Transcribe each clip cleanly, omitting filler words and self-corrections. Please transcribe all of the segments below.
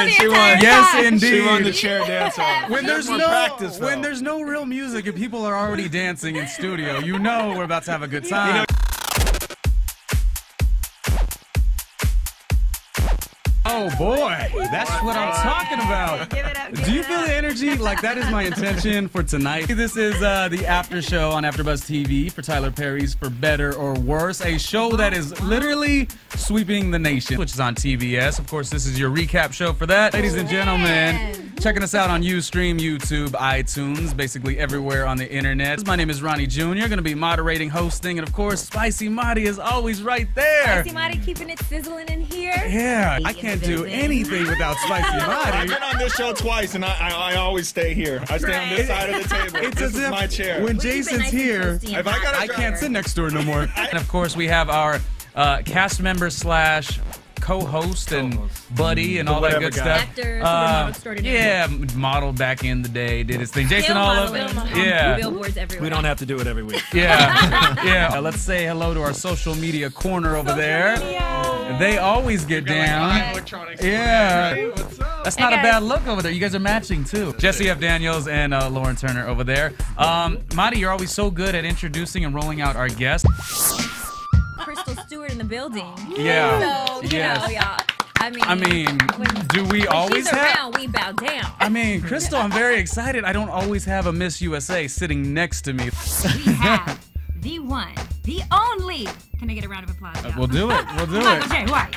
did. She won. Yes, indeed. She won the chair dance off. When there's no real music and people are already dancing in studio, you know we're about to have a good time. Oh boy, that's what I'm talking about. Do you feel the energy? Like, that is my intention for tonight. This is the after show on AfterBuzzTV for Tyler Perry's For Better or Worse, a show that is literally sweeping the nation, which is on TBS. Of course, this is your recap show for that. Ladies and gentlemen, checking us out on Ustream, YouTube, iTunes, basically everywhere on the internet. My name is Ronnie Jr., going to be moderating, hosting, and of course, Spicy Marty is always right there. Spicy Marty keeping it sizzling in here. Yeah, I can't do anything without Spicy Marty. I've been on this show twice, and I always stay here. I stay on this side of the table. This is my chair. When Jason's here, I can't sit next to her no more. And of course, we have our cast member slash co-host and buddy and all that good stuff. Actor, model back in the day, did his thing. Jason Olive. Yeah. Billboards everywhere. We don't have to do it every week. Yeah. Yeah. Let's say hello to our social media corner over there. They always get down. Yeah. That's not a bad look over there. You guys are matching too. Jesse F. Daniels and Lauren Turner over there. Marty, you're always so good at introducing and rolling out our guests. Crystle Stewart in the building. Yeah. So, you know, y'all. I mean, do we always she's have? Around, we bow down. I mean, Crystle, I'm very excited. I don't always have a Miss USA sitting next to me. We have the one, the only. Can I get a round of applause? We'll do it. We'll do Michael it. J. White.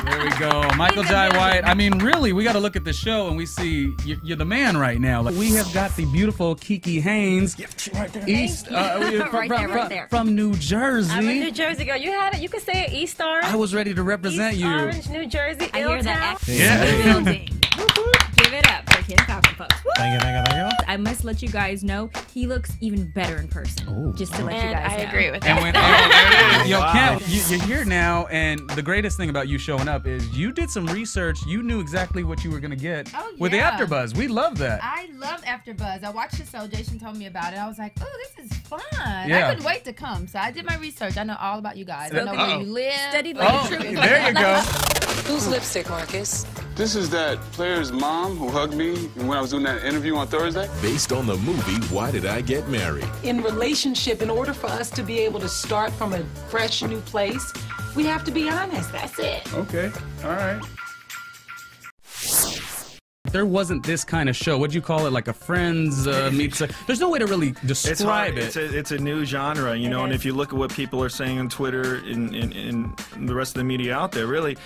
There we go. Michael J. White. I mean, really, we got to look at the show and we see you're the man right now. Like, we have got the beautiful Kiki Haynes, Right there. from New Jersey. I'm a New Jersey girl. You had it. You could say it. East Orange. I was ready to represent East you. Orange, New Jersey. I hear that. Yeah. Building. Give it up for Ken Falcon, folks. Thank you. I must let you guys know he looks even better in person. Ooh. Just to let you And guys know. I agree with And that. when, yo, Kim, you're here now, and the greatest thing about you showing up is you did some research. You knew exactly what you were gonna get with the AfterBuzz. We love that. I love AfterBuzz. I watched the show. Jason told me about it. I was like, oh, this is fun. Yeah. I couldn't wait to come. So I did my research. I know all about you guys. I know where you live. Studied like a true. There you go. Whose lipstick, Marcus? This is that player's mom who hugged me when I was doing that interview on Thursday. Based on the movie Why Did I Get Married? In relationship, in order for us to be able to start from a fresh new place, we have to be honest. That's it. Okay. All right. There wasn't this kind of show. What'd you call it? Like a Friends meets. There's no way to really describe it. It's a new genre, you know. And if you look at what people are saying on Twitter and the rest of the media out there, really,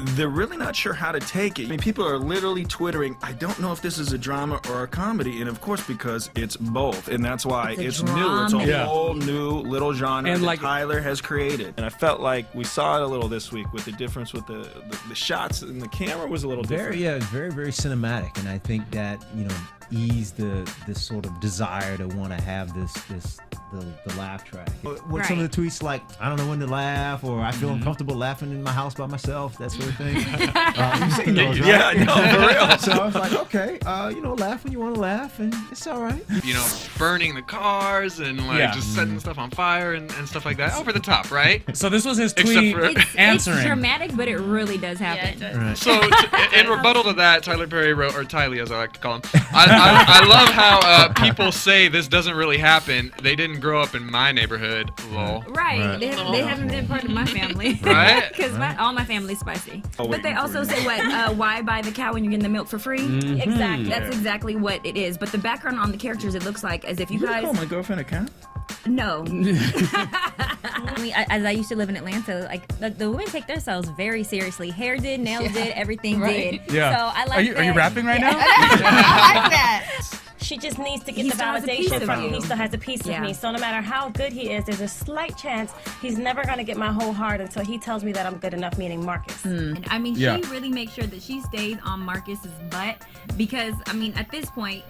they're really not sure how to take it. I mean, people are literally twittering, I don't know if this is a drama or a comedy, and of course because it's both, and that's why it's new. It's a whole new little genre and that like, Tyler has created. And I felt like we saw it a little this week with the difference with the shots, and the camera was a little different. Very, very cinematic, and I think that, you know, eased this sort of desire to want to have the laugh track. What some of the tweets like, I don't know when to laugh, or I feel uncomfortable laughing in my house by myself, that sort of thing. You've seen those, right? Yeah, no, for real. So I was like, okay, you know, laugh when you want to laugh, and it's all right. You know, burning the cars and like just setting stuff on fire and stuff like that. Over the top, right? So this was his tweet answering. It's dramatic, but it really does happen. Right. So in rebuttal to that, Tyler Perry wrote, or Tylee as I like to call him, I love how people say this doesn't really happen. They didn't grow up in my neighborhood, lol. Right. They haven't been part of my family. Right? Because all my family's spicy. But they also say, why buy the cow when you're getting the milk for free? Exactly. That's exactly what it is. But the background on the characters, it looks like as if you guys... call my girlfriend a cat? No. I mean, as I used to live in Atlanta, like the women take themselves very seriously. Hair did, nails did, everything did. Yeah. So I like that. Are you rapping right now? I like that. She just needs to get the validation from you. He still has a piece of me. So no matter how good he is, there's a slight chance he's never going to get my whole heart until he tells me that I'm good enough, meaning Marcus. And I mean, she really makes sure that she stays on Marcus's butt because, I mean, at this point,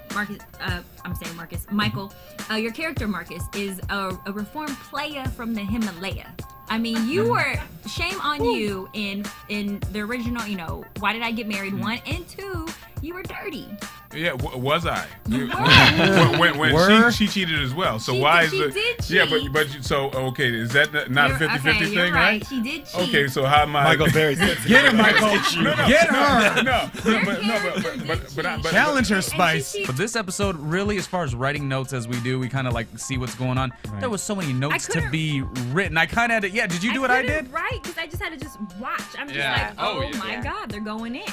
Michael, your character Marcus is a reformed player from the Himalaya. I mean, you were, shame on you in the original, you know, Why Did I Get Married 1 and 2, you were dirty. Yeah, was I? when she cheated as well. So why is it? Yeah, but so okay, is that not a 50-50 thing, right? She did cheat. Okay, so how am I? Michael very sensitive. Get her, Michael. Get her. But challenge her, Spice. But this episode, really, as far as writing notes as we do, we kind of like see what's going on. Right. There was so many notes to be written. I kind of had to. Yeah, did you do what I did? Right, because I just had to just watch. I'm just like, oh my God, they're going in.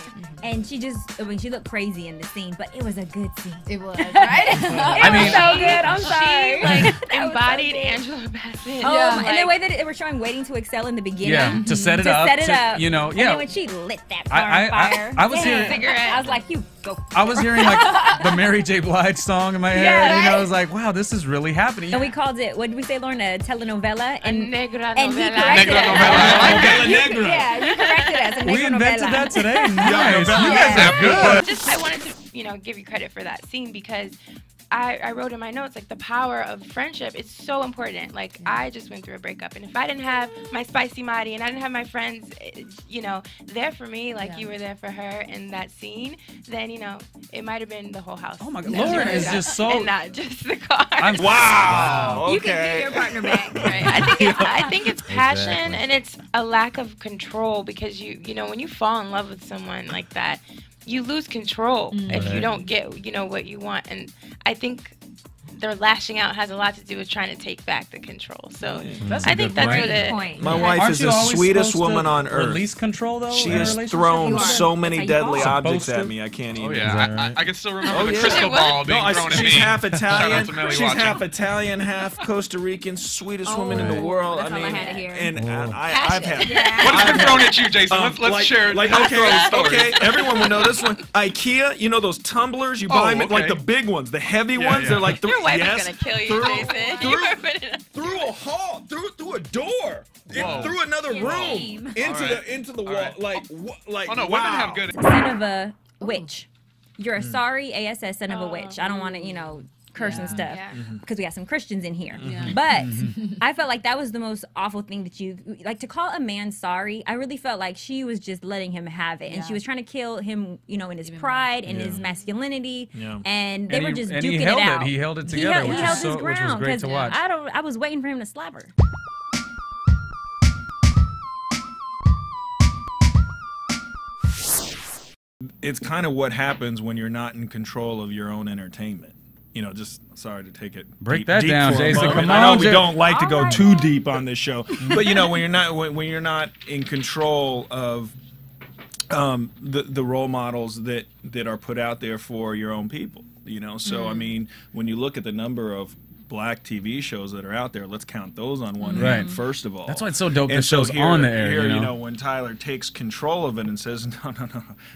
And she looked crazy in the scene, but it was a good scene. It was, right? It was so good. I'm sorry. She like embodied Angela Bassett. Oh, and the way that it was showing Waiting to Excel in the beginning. Yeah, to set it up. You know, And then when she lit that car on fire. I was hearing. I was like, you go. I was hearing like the Mary J. Blige song in my head. Yeah, and I was like, wow, this is really happening. And we called it, what did we say, Lauren? A telenovela? And negra and novela. He corrected us. Negra. Yeah, you corrected us. We invented that today. Nice. You guys are good. I wanted to, give you credit for that scene because I wrote in my notes, like, the power of friendship is so important. Like, I just went through a breakup, and if I didn't have my spicy Madi and I didn't have my friends, there for me, like you were there for her in that scene, then, it might have been the whole house. Oh my God, Lauren is just so... And not just the car. Wow. Okay. You can get your partner back. Right. I think it's passion and it's a lack of control because when you fall in love with someone like that, you lose control if you don't get, what you want. And I think their lashing out has a lot to do with trying to take back the control. So I think that's what it. My wife is the sweetest woman on earth. Release control though. She has thrown so many deadly objects at me. I can't even. Oh yeah, I can still remember the crystal ball being thrown at me. She's half Italian. She's half Italian, half Costa Rican. Sweetest woman in the world. I mean, and I've had. What has been thrown at you, Jason? Let's share. Okay, everyone would know this one. IKEA, those tumblers you buy them, like the big ones, the heavy ones. They're like Your wife is gonna kill you, Jason. Through a hall, through a door, through another room, into the wall. Like oh no, women have good. Son of a witch. You're a sorry ASS son of a witch. I don't want to, curse and stuff because we got some Christians in here. But I felt like that was the most awful thing that to call a man sorry. I really felt like she was just letting him have it, and she was trying to kill him, in his pride and his masculinity, and they were just duking it out. He held it together, he held his ground, which was great to watch. I was waiting for him to slap her. It's kind of what happens when you're not in control of your own entertainment. Just sorry to take it. Break that down, Jason. Come on. I know we don't like to go too deep on this show, but when you're not in control of the role models that are put out there for your own people, So I mean, when you look at the number of Black TV shows that are out there, let's count those on one hand, first of all. That's why it's so dope. The show's on the air. Here, when Tyler takes control of it and says, no,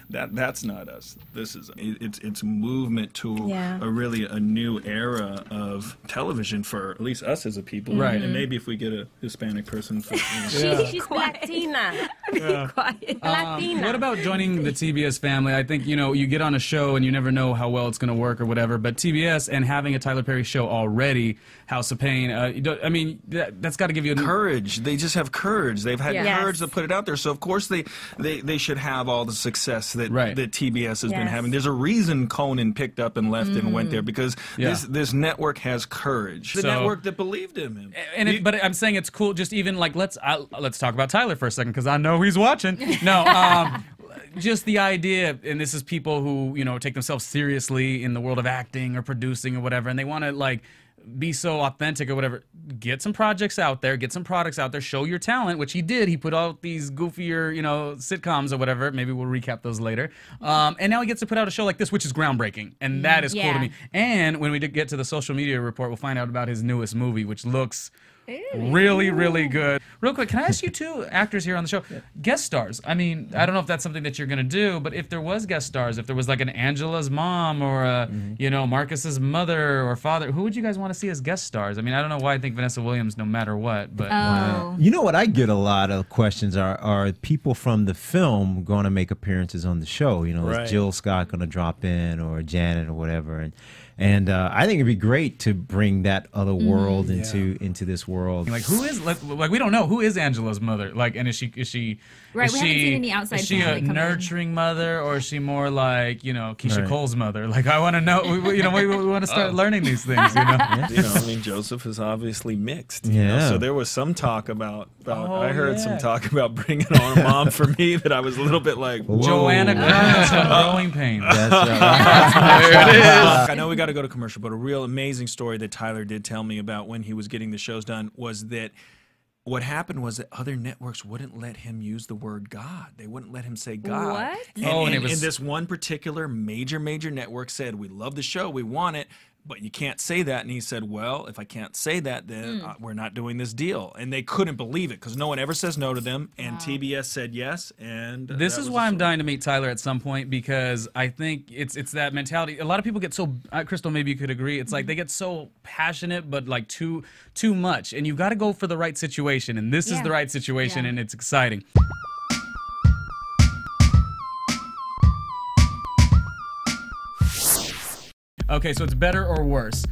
that's not us. This is it's movement to a new era of television for at least us as a people, right? And maybe if we get a Hispanic person, she's Latina. Be quiet. Latina. What about joining the TBS family? I think you get on a show and you never know how well it's going to work or whatever. But TBS and having a Tyler Perry show already. House of Pain. I mean, that's got to give you courage. They just have courage. They've had courage to put it out there. So of course they should have all the success that TBS has been having. There's a reason Conan picked up and left and went there because this network has courage. The network that believed in him. But I'm saying it's cool. Just even like let's talk about Tyler for a second because I know he's watching. No. Just the idea, and this is people who take themselves seriously in the world of acting or producing or whatever, and they want to be so authentic or whatever. Get some projects out there, get some products out there, show your talent, which he did. He put out these goofier, sitcoms or whatever. Maybe we'll recap those later. And now he gets to put out a show like this, which is groundbreaking, and that is cool to me. And when we get to the social media report, we'll find out about his newest movie, which looks really, really good. Real quick, can I ask you two actors here on the show, guest stars? I mean, I don't know if that's something that you're going to do, but if there was guest stars, if there was like an Angela's mom or a, Marcus's mother or father, who would you guys want to see as guest stars? I mean, I don't know why I think Vanessa Williams no matter what, but... You know what I get a lot of questions are people from the film going to make appearances on the show? Is Jill Scott going to drop in or Janet or whatever? And I think it'd be great to bring that other world into this world. Like, who is like we don't know who is Angela's mother. Like, and is she right? We haven't seen any outside. Is she a nurturing mother, or is she more like Keisha Cole's mother? Like, I want to know. We want to start learning these things. I mean, Joseph is obviously mixed. You know? So there was some talk about. I heard some talk about bringing on a mom for me that I was a little bit like, whoa. Joanna Kermit's growing pains. That's right. There it is. I know we got to go to commercial, but a real amazing story that Tyler did tell me about when he was getting the shows done was that what happened was that other networks wouldn't let him use the word God. They wouldn't let him say God. What? And this one particular major network said, we love the show, we want it, but you can't say that. And he said, well, if I can't say that, then we're not doing this deal. And they couldn't believe it because no one ever says no to them. And TBS said yes. And this is why I'm dying to meet Tyler at some point, because I think it's that mentality. A lot of people get so, Crystle, maybe you could agree. It's like they get so passionate, but like too much. And you got to go for the right situation. And this is the right situation, and it's exciting. Okay, so it's better or worse.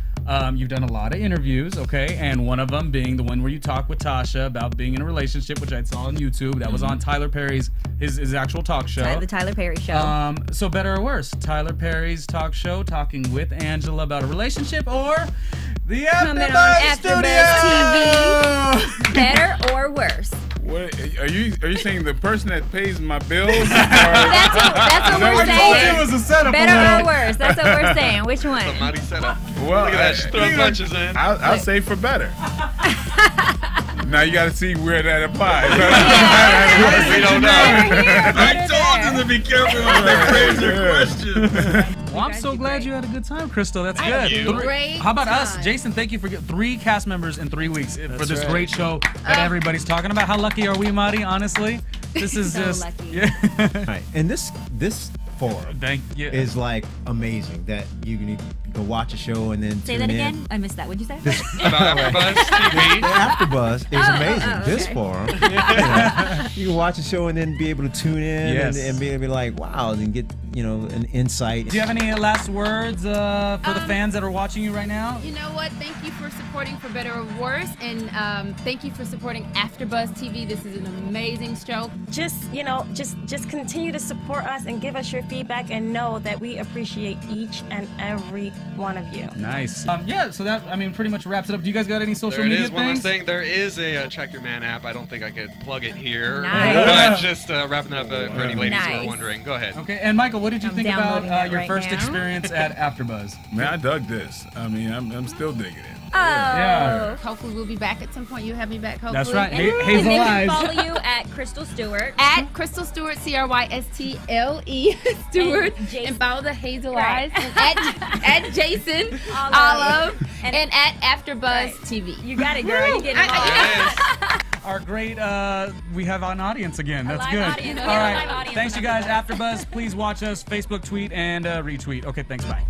You've done a lot of interviews, okay, and one of them being the one where you talk with Tasha about being in a relationship, which I saw on YouTube. That was on Tyler Perry's his actual talk show. The Tyler Perry show. So better or worse? Tyler Perry's talk show, talking with Angela about a relationship, or the AfterBuzz TV? Better or worse? What, are you saying the person that pays my bills? That's what we're saying. It was a setup. Better or worse? That's what we're saying. Which one? Somebody set up. Well, look at that. She's throwing punches in. I'll say for better. Now you got to see where that applies. We don't know. I told them to be careful when they phrase their questions. Well, I'm so glad you had a good time, Crystle. That's good. How about us? Jason, thank you for 3 cast members in 3 weeks for this great show that everybody's talking about. How lucky are we, Mari, honestly? This is so just... lucky. Yeah. Right. And this forum is like amazing that you can go watch a show and then say that again. I missed that. What'd you say? About AfterBuzz TV. AfterBuzz is amazing. This forum, you can watch a show and then be able to tune in and be able to be like, wow, and get an insight. Do you have any last words for the fans that are watching you right now? You know what? Thank you for supporting For Better or Worse, and thank you for supporting AfterBuzz TV. This is an amazing show. Just continue to support us and give us your feedback, and know that we appreciate each and every one of you. Nice. So that pretty much wraps it up. Do you guys got any social media things? One last thing. There is a Check Your Man app. I don't think I could plug it here. Nice. But just wrapping up for any ladies who are wondering. Go ahead. Okay. And Michael, what did you think about your first experience at AfterBuzz? Man, I dug this. I mean, I'm still digging it. Oh. Hopefully we'll be back at some point. You have me back, hopefully. That's right. And Hazel then we follow you at Crystle Stewart. At Crystle Stewart, CRYSTLE Stewart. And follow the Hazel Eyes. And at Jason Olive. And at AfterBuzz TV. You got it, girl. You get it all. Our great, we have an audience again. That's good. Audience. All right. Thanks, you guys. AfterBuzz, please watch us. Facebook, tweet, and retweet. Okay, thanks. Bye.